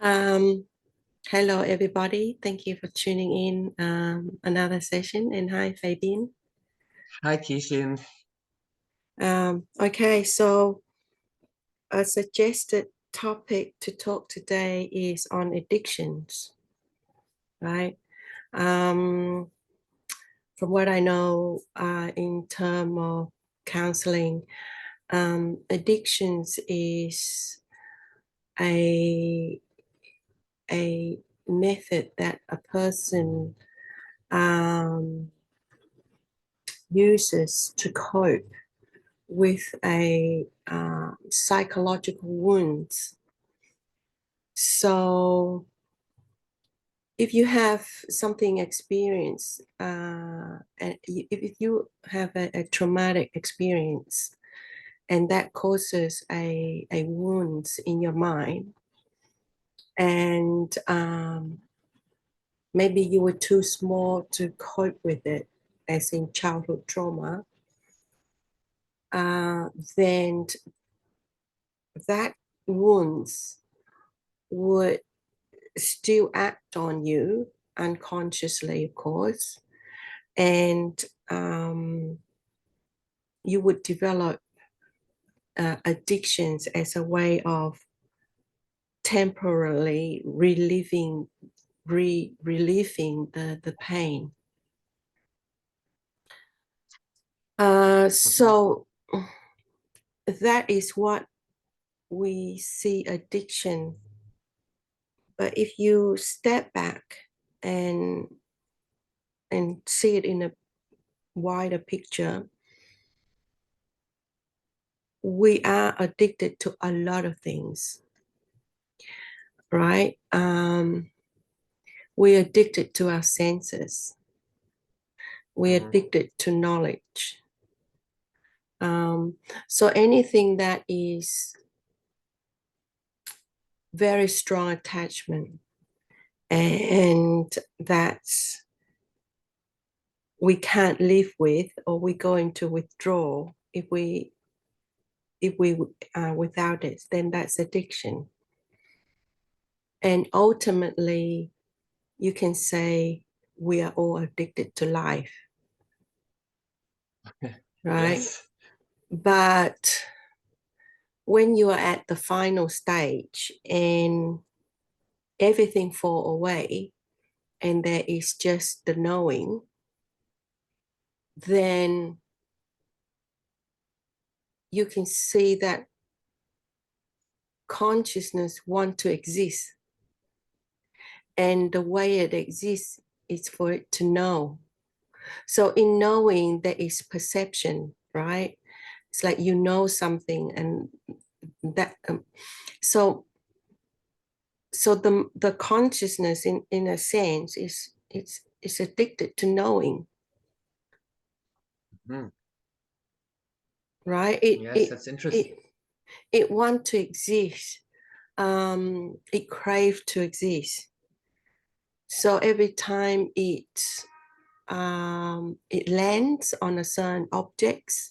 Um, Hello, everybody. Thank you for tuning in another session. And hi, Fabian. Hi, Kishin. Okay, so a suggested topic to talk today is on addictions, right? From what I know in terms of counseling, addictions is a a method that a person uses to cope with a psychological wounds. So if you have something experience, and if you have a traumatic experience, and that causes a wound in your mind, and maybe you were too small to cope with it, as in childhood trauma, then that wounds would still act on you unconsciously, of course, and you would develop addictions as a way of temporarily relieving the pain. So that is what we see addiction. But if you step back and see it in a wider picture, we are addicted to a lot of things, right? We're addicted to our senses. We're addicted to knowledge. So anything that is very strong attachment and that we can't live with, or we're going to withdraw if we without it, then that's addiction. And ultimately, you can say we are all addicted to life, right? Yes. But when you are at the final stage and everything fall away and there is just the knowing, then you can see that consciousness want to exist, and the way it exists is for it to know. So in knowing, there is perception, right? It's like you know something, and that so the consciousness in a sense is addicted to knowing, right? Yes, that's interesting. It want to exist. It crave to exist. So every time it lands on a certain objects,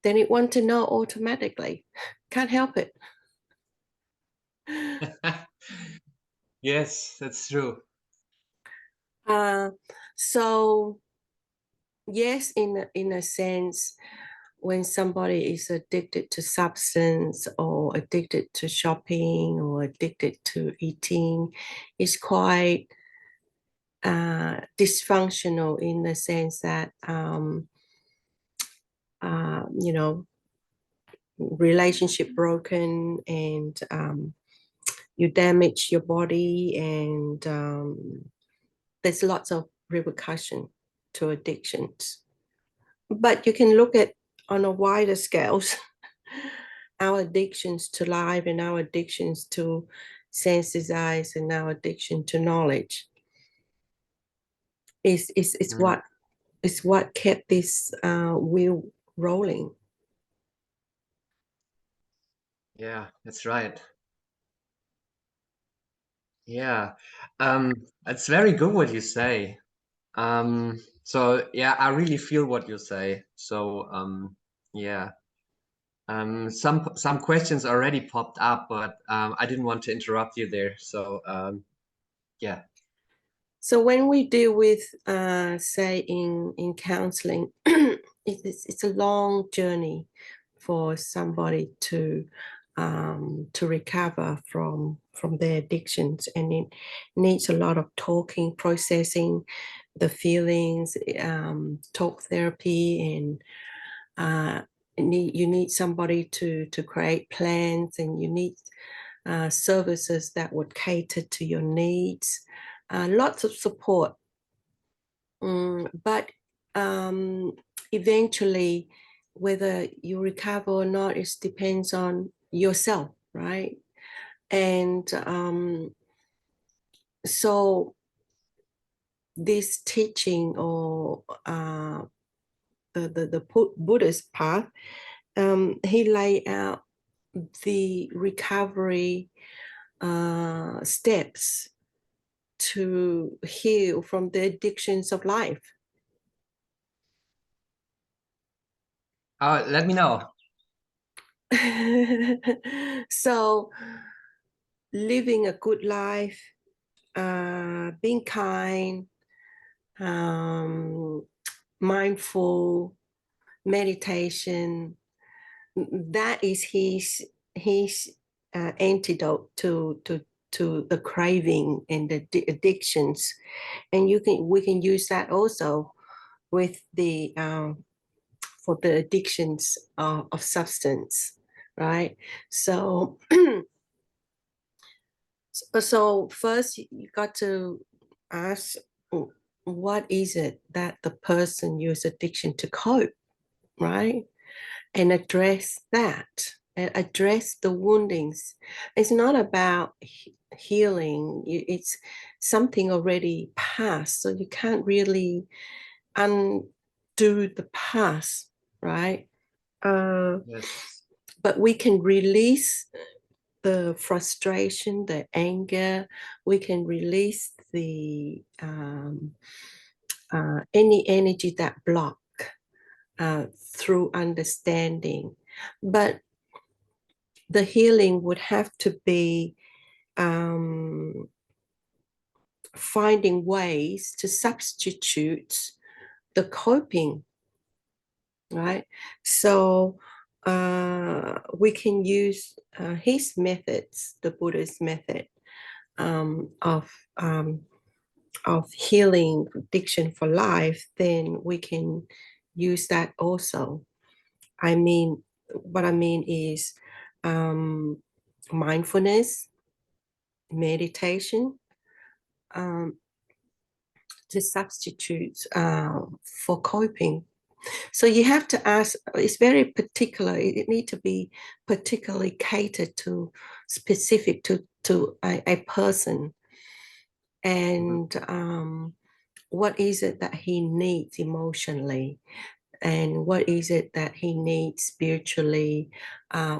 then it want to know automatically. Can't help it. Yes, that's true. Uh, so yes, in a sense, when somebody is addicted to substance or addicted to shopping or addicted to eating, it's quite dysfunctional in the sense that you know, relationship broken, and you damage your body, and there's lots of repercussion to addictions. But you can look at on a wider scales our addictions to life and our addictions to sense desires and our addiction to knowledge is what kept this wheel rolling. Yeah, that's right. Yeah. It's very good what you say. So yeah, I really feel what you say. So yeah. Some questions already popped up, but I didn't want to interrupt you there. So yeah. So when we deal with, say, in counseling, it's a long journey for somebody to recover from their addictions, and it needs a lot of talking, processing the feelings, talk therapy, and you need somebody to create plans, and you need services that would cater to your needs. Lots of support. But eventually, whether you recover or not, it depends on yourself, right? And so this teaching, or the Buddhist path, he laid out the recovery steps to heal from the addictions of life. Let me know. So living a good life, being kind, mindful, meditation, that is his antidote to the craving and the addictions. And we can use that also with the for the addictions of substance, right? So so first you got to ask, what is it that the person use addiction to cope, right? And address that, and address the woundings. It's not about healing. It's something already past, so you can't really undo the past, right? Yes. But we can release the frustration, the anger. We can release the any energy that block through understanding. But the healing would have to be finding ways to substitute the coping, right? So we can use his methods, the Buddhist method, um, of um, of healing addiction for life. Then we can use that also. I mean, what I mean is mindfulness, meditation, um, to substitute for coping. So you have to ask, it's very particular, it need to be particularly catered to, specific to a person. And what is it that he needs emotionally? And what is it that he needs spiritually?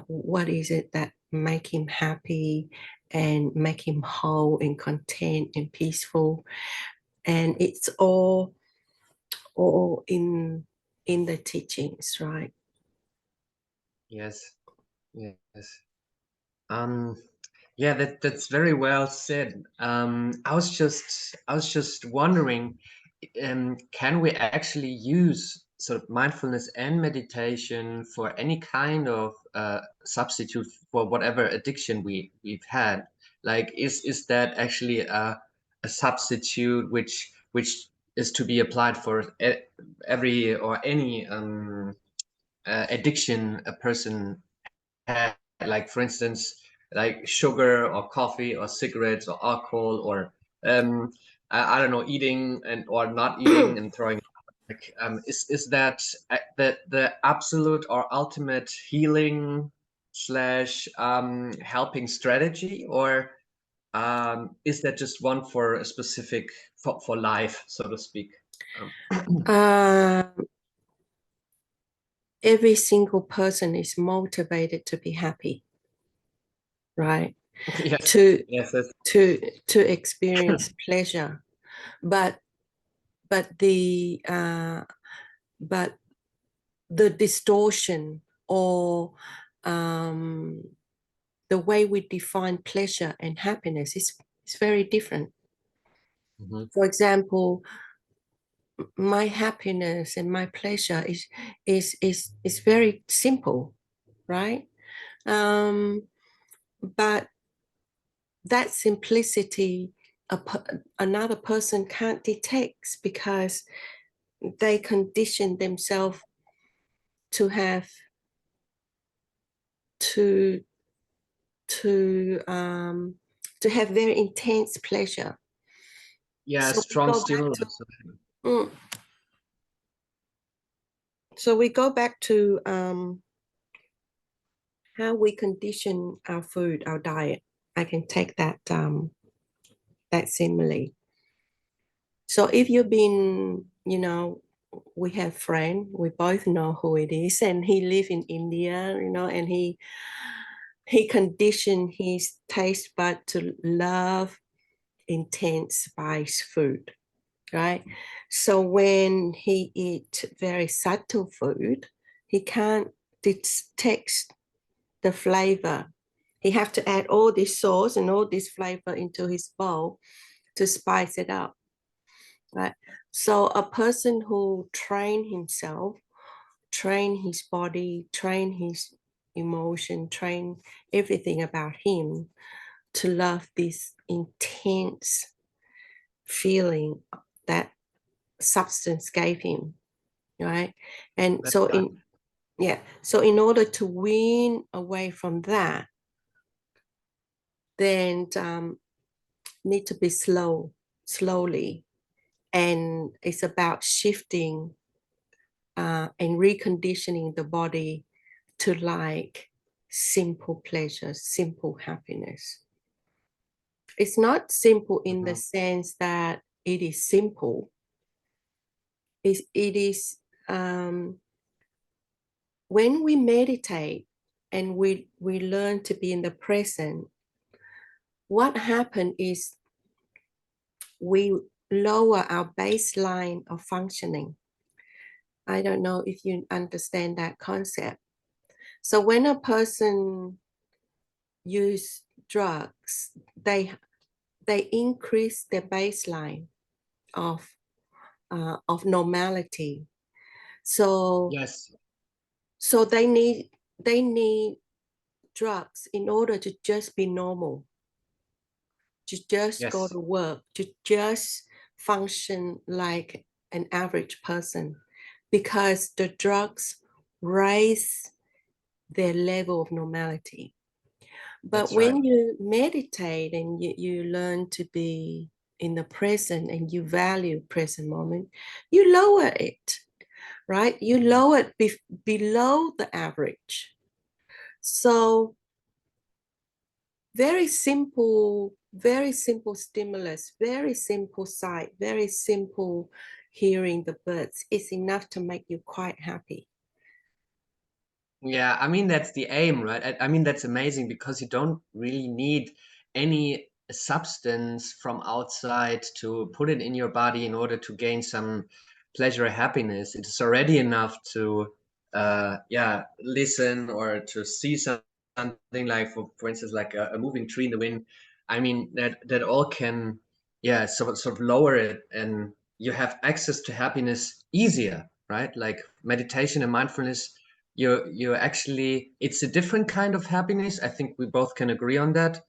What is it that make him happy and make him whole and content and peaceful? And it's all in the teachings, right? Yes. Yes. Um, yeah, that's very well said. I was just wondering, can we actually use sort of mindfulness and meditation for any kind of substitute for whatever addiction we've had? Like, is that actually a substitute which is to be applied for every or any addiction a person had, like for instance, like sugar or coffee or cigarettes or alcohol or I don't know, eating and or not eating and throwing up. Like, is that the absolute or ultimate healing slash helping strategy, or is that just one for a specific for life, so to speak? Um, uh, every single person is motivated to be happy, right? yes, to yes, yes, to experience pleasure, but but the uh, but the distortion or the way we define pleasure and happiness is very different. Mm-hmm. For example, my happiness and my pleasure is very simple, right? But that simplicity another person can't detect because they condition themselves to have to to have very intense pleasure. Yeah, So we strong go back to stimulus. mm, so we go back to how we condition our food, our diet. I can take that simile. So if you've been, we have friend, we both know who it is, and he live in India, and he conditioned his taste bud to love intense spice food, right? So when he eat very subtle food, he can't detect the flavor. He have to add all this sauce and all this flavor into his bowl to spice it up, right? So a person who train himself, train his body, train his emotion, train everything about him to love this intense feeling that substance gave him, right? And That's so right. in order to wean away from that, then need to be slowly, and it's about shifting and reconditioning the body to like simple pleasure, simple happiness. It's not simple in the Mm-hmm. sense that it is simple. It is when we meditate and we learn to be in the present, what happened is we lower our baseline of functioning. I don't know if you understand that concept. So when a person use drugs, they increase their baseline of normality. So Yes, so they need drugs in order to just be normal, to just go yes, to work, to just function like an average person, because the drugs raise their level of normality. But that's right. when you meditate and you learn to be in the present and you value present moment, you lower it, right? You lower it below the average. So very simple stimulus, very simple sight, very simple hearing the birds is enough to make you quite happy. Yeah, I mean that's the aim, right? I mean that's amazing because you don't really need any substance from outside to put it in your body in order to gain some pleasure or happiness. It's already enough to yeah, listen or to see something like for instance like a moving tree in the wind. I mean that all can yeah, sort of lower it and you have access to happiness easier, right? Like meditation and mindfulness you're actually it's a different kind of happiness. I think we both can agree on that,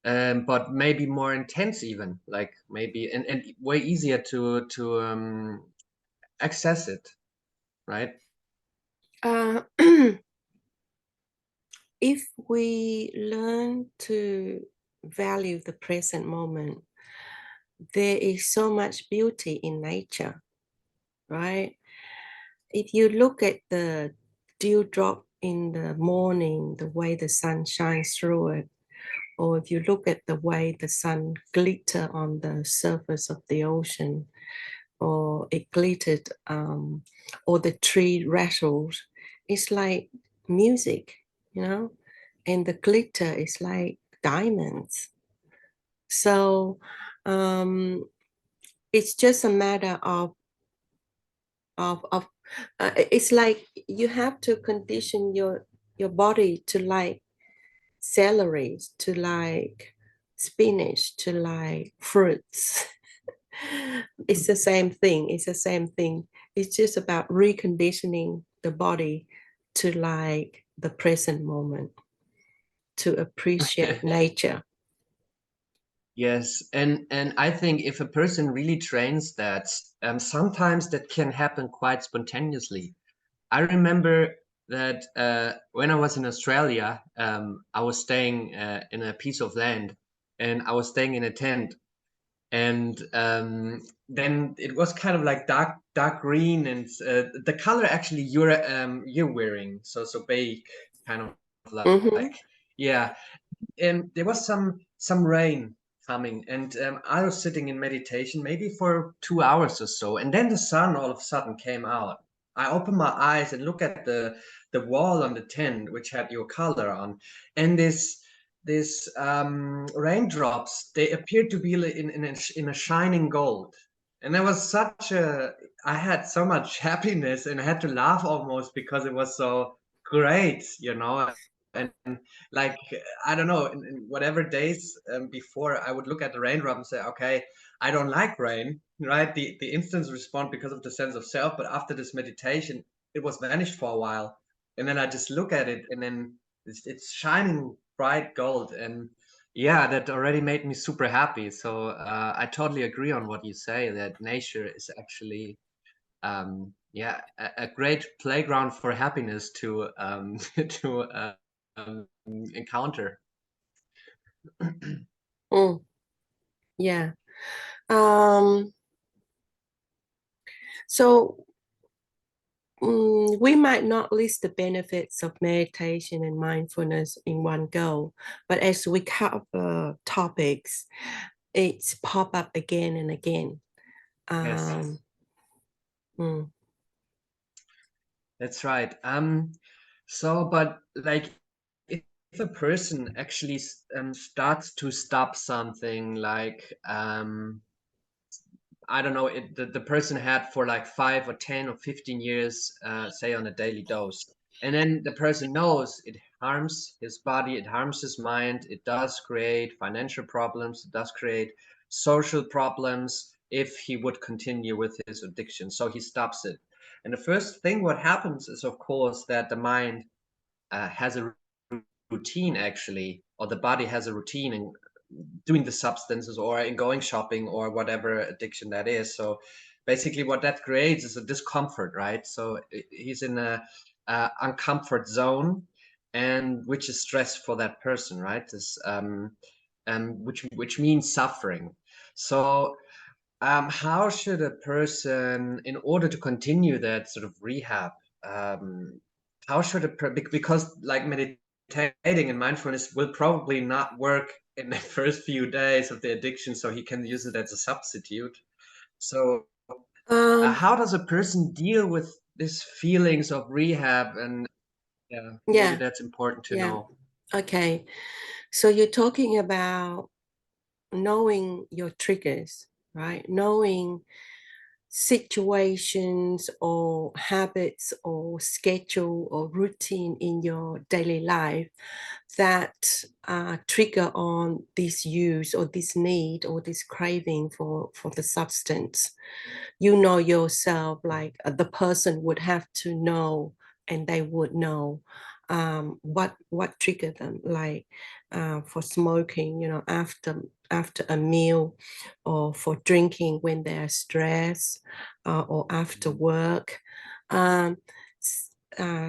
but maybe more intense even, like maybe and way easier to access it, right? uh, if we learn to value the present moment, there is so much beauty in nature, right? If you look at the dewdrop in the morning, the way the sun shines through it, or if you look at the way the sun glitter on the surface of the ocean, or it glittered, or the tree rattles, it's like music, and the glitter is like diamonds. So it's just a matter of It's like you have to condition your body to like celery, to like spinach, to like fruits. It's the same thing. It's the same thing. It's just about reconditioning the body to like the present moment, to appreciate nature. Yes, and I think if a person really trains that, sometimes that can happen quite spontaneously. I remember that when I was in Australia, I was staying in a piece of land, and I was staying in a tent, and then it was kind of like dark green, and the color actually you're wearing, so beige, kind of Mm-hmm. like, yeah. And there was some rain coming, and I was sitting in meditation maybe for 2 hours or so, and then the sun all of a sudden came out. I opened my eyes and look at the wall on the tent, which had your color on, and this raindrops, they appeared to be in a shining gold. And there was such a I had so much happiness, and I had to laugh almost because it was so great, and like, I don't know, in whatever days before, I would look at the raindrop and say, okay, I don't like rain, right? The instant response because of the sense of self, but after this meditation, it was vanished for a while, and then I just look at it, and then it's shining bright gold, and yeah, that already made me super happy. So I totally agree on what you say, that nature is actually yeah, a great playground for happiness to to encounter. Mm, yeah. Um, so we might not list the benefits of meditation and mindfulness in one go, but as we cover topics, it's pop up again and again. Yes, Um, mm, that's right. So, but like, if a person actually starts to stop something, like I don't know, the person had for like 5 or 10 or 15 years, say on a daily dose. And then the person knows it harms his body, it harms his mind, it does create financial problems, it does create social problems if he would continue with his addiction. So he stops it. And the first thing what happens is, of course, that the mind has a routine actually, or the body has a routine in doing the substances or in going shopping or whatever addiction that is. So basically, what that creates is a discomfort, right? So he's in a uncomfort zone, and which is stress for that person, right? This which means suffering. So how should a person, in order to continue that sort of rehab, um, how should because like meditating and mindfulness will probably not work in the first few days of the addiction, so he can use it as a substitute. So um, how does a person deal with these feelings of rehab? And yeah, maybe yeah, that's important to yeah. know. Okay. So you're talking about knowing your triggers, right? Knowing situations or habits or schedule or routine in your daily life that trigger on this use or this need or this craving for the substance. You know yourself, like the person would have to know, and they would know what triggered them, like for smoking, after a meal, or for drinking when they're stressed, or after Mhm. work. um,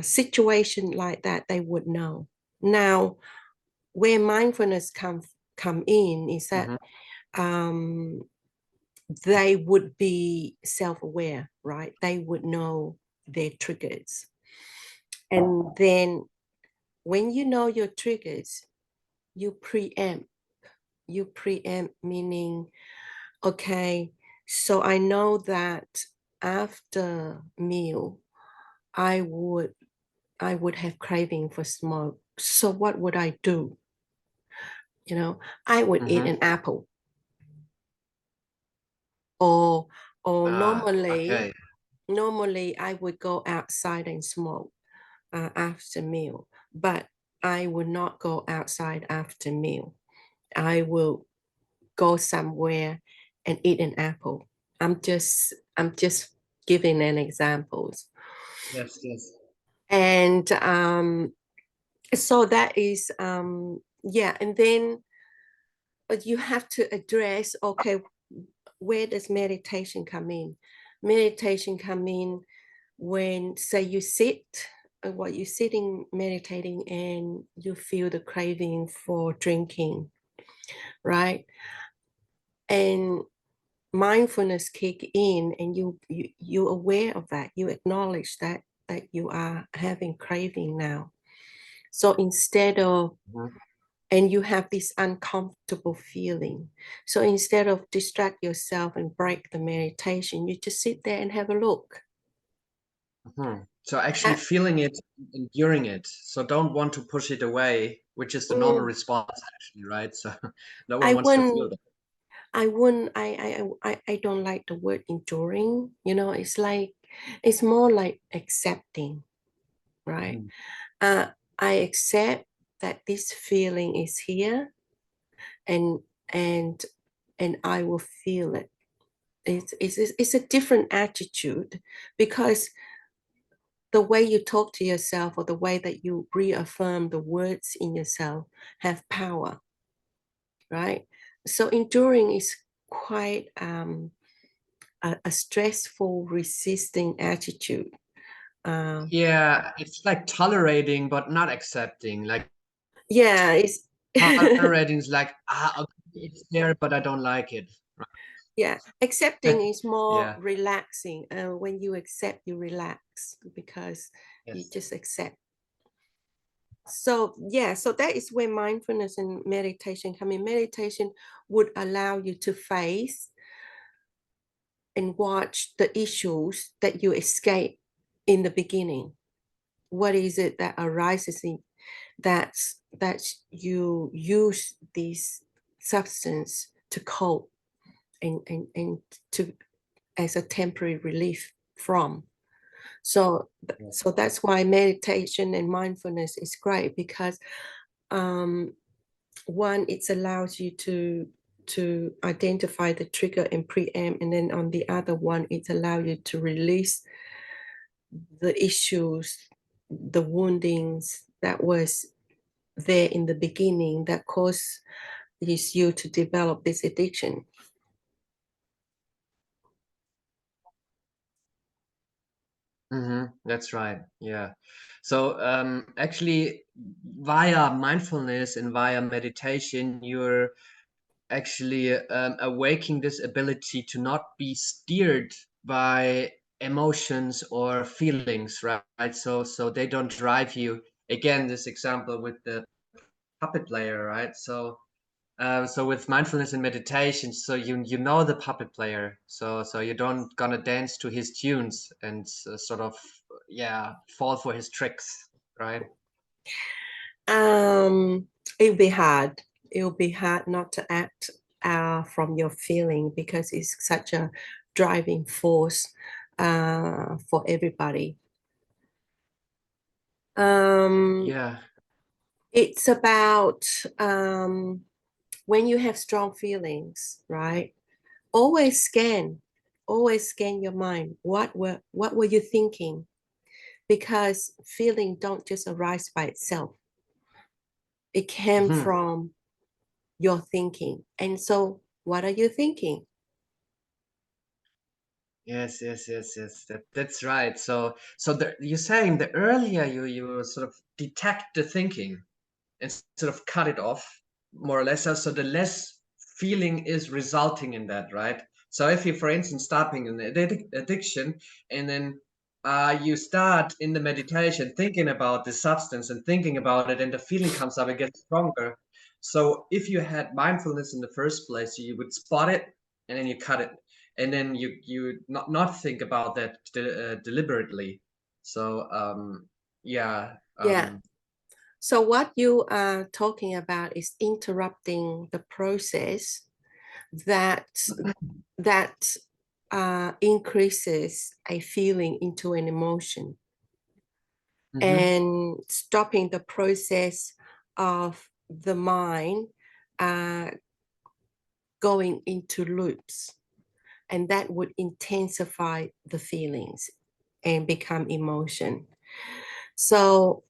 Situation like that, they would know. Now, where mindfulness come in is that Mhm. um, they would be self-aware, right? They would know their triggers. And then when you know your triggers, you preempt. You preempt, meaning, okay, so I know that after meal, I would I would have craving for smoke. So what would I do? I would eat an Mhm. apple, or or Ah, normally okay. Normally I would go outside and smoke after meal, but I will not go outside after meal. I will go somewhere and eat an apple. I'm just giving an examples. Yes, yes. And so that is yeah, and then but you have to address, okay, where does meditation come in? Meditation come in when, say, you sit, what you're sitting meditating and you feel the craving for drinking, right? And mindfulness kick in, and you're aware of that. You acknowledge that you are having craving now. So instead of, Mhm. and you have this uncomfortable feeling. So instead of distract yourself and break the meditation, you just sit there and have a look. Mhm. So actually Uh, feeling it, enduring it. So don't want to push it away, which is the normal mm, response actually, right? So no one I wants to feel wouldn't, that. I wouldn't, I don't like the word enduring. It's like, it's more like accepting, right? Mhm. Uh, I accept that this feeling is here, and and and I will feel it. It's a different attitude, because the way you talk to yourself or the way that you reaffirm the words in yourself have power, right? So enduring is quite a stressful, resisting attitude. Uh, Yeah, it's like tolerating but not accepting. Like yeah, it's tolerating is like, okay, it's there, but I don't like it. yeah. Accepting is more Yeah. relaxing. When you accept, you relax because you Yes. just accept. So yeah, so that is where mindfulness and meditation come in. Meditation would allow you to face and watch the issues that you escape in the beginning. What is it that arises in that you use this substance to cope and to, as a temporary relief from? So Yes. so that's why meditation and mindfulness is great, because one, it allows you to identify the trigger and preempt, and then on the other one, it allows you to release the issues, the woundings that was there in the beginning that caused you to develop this addiction. That's right. Yeah. So actually, via mindfulness and via meditation, you're actually awaking this ability to not be steered by emotions or feelings, right? So they don't drive you. Again, this example with the puppet player, right? So with mindfulness and meditation, so you know the puppet player, so you don't gonna dance to his tunes and sort of yeah fall for his tricks, right? Um, it'll be hard. It'll be hard not to act from your feeling, because it's such a driving force for everybody. Um, Yeah. it's about when you have strong feelings, right? Always scan, always scan your mind. What were you thinking? Because feeling don't just arise by itself. It came Mhm. from your thinking. And so, what are you thinking? Yes. That's right. So you're saying the earlier you sort of detect the thinking and sort of cut it off more or less, so the less feeling is resulting in that, right? So if you, for instance, stopping an addiction, and then you start in the meditation thinking about the substance and thinking about it, and the feeling comes up, it gets stronger. So if you had mindfulness in the first place, you would spot it and then you cut it, and then you not think about that deliberately. So yeah. Yeah. So, what you are talking about is interrupting the process that that increases a feeling into an emotion, and stopping the process of the mind going into loops, and that would intensify the feelings and become emotion. So,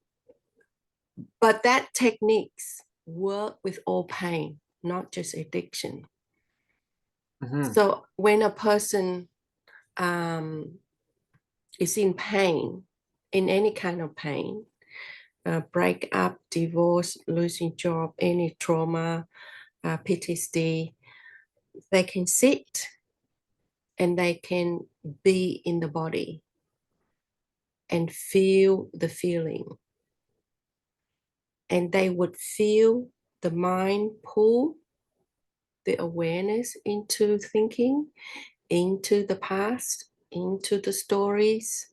but that techniques work with all pain, not just addiction. So when a person is in pain, in any kind of pain, breakup, divorce, losing job, any trauma, PTSD, they can sit and they can be in the body and feel the feeling. And they would feel the mind pull the awareness into thinking, into the past, into the stories,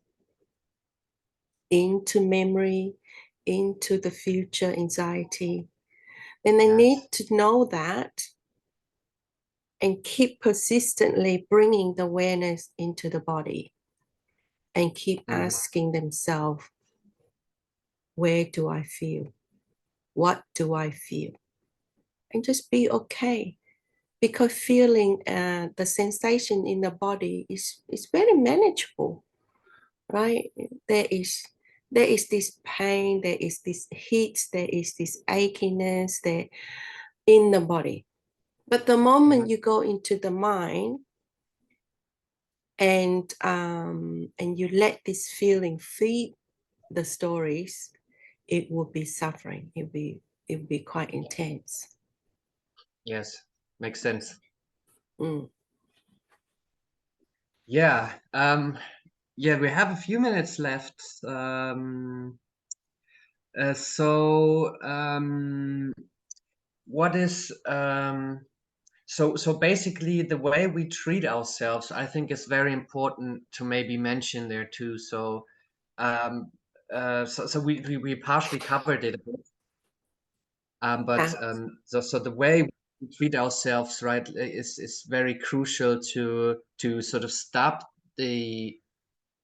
into memory, into the future anxiety. And they need to know that and keep persistently bringing the awareness into the body and keep asking themselves, where do I feel? What do I feel? And just be okay. Because feeling the sensation in the body is very manageable, right? There is this pain, there is this heat, there is this achiness there in the body. But the moment you go into the mind and you let this feeling feed the stories, it will be suffering. It will be quite intense. Yes, makes sense. Mm. Yeah. Yeah, we have a few minutes left. What is so basically the way we treat ourselves, I think, is very important to maybe mention there too. So so we partially covered it, but Yeah. so the way we treat ourselves, right, is very crucial to sort of stop the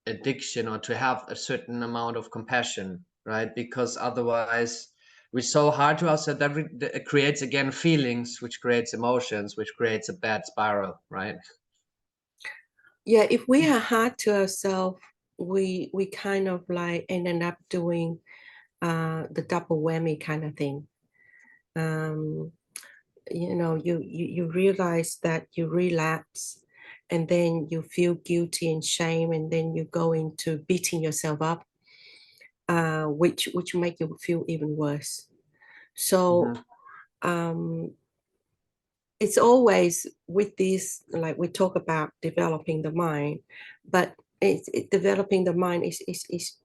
addiction, or to have a certain amount of compassion, right? Because otherwise we're so hard to ourselves that it creates again feelings, which creates emotions, which creates a bad spiral, right? Yeah, if we are hard to ourselves, we kind of like ended up doing the double whammy kind of thing. Um, you realize that you relapse, and then you feel guilty and shame, and then you go into beating yourself up, which make you feel even worse. So um, it's always with this, like we talk about developing the mind, but developing the mind is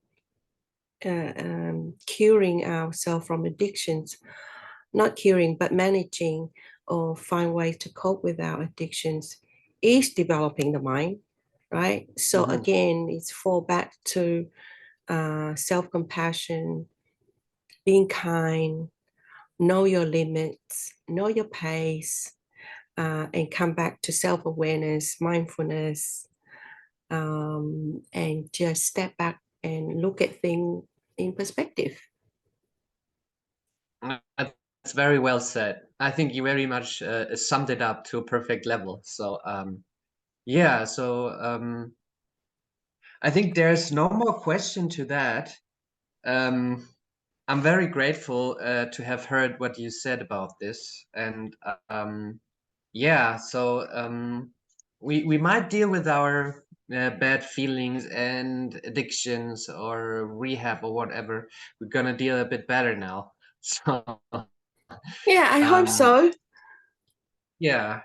curing ourselves from addictions, not curing, but managing or find ways to cope with our addictions is developing the mind, right? So again, it's fall back to self-compassion, being kind, know your limits, know your pace, and come back to self-awareness, mindfulness, and just step back and look at things in perspective. That's very well said. I think you very much summed it up to a perfect level. So yeah, so I think there's no more question to that. um I'm very grateful to have heard what you said about this. And yeah, so we might deal with our bad feelings and addictions or rehab or whatever. We're gonna deal a bit better now. So Yeah, I hope um, so. yeah,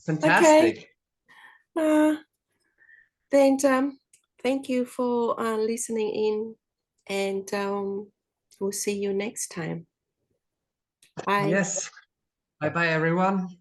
Okay. fantastic. Uh, then thank you for listening in, and we'll see you next time. Bye. Yes. Bye bye, everyone.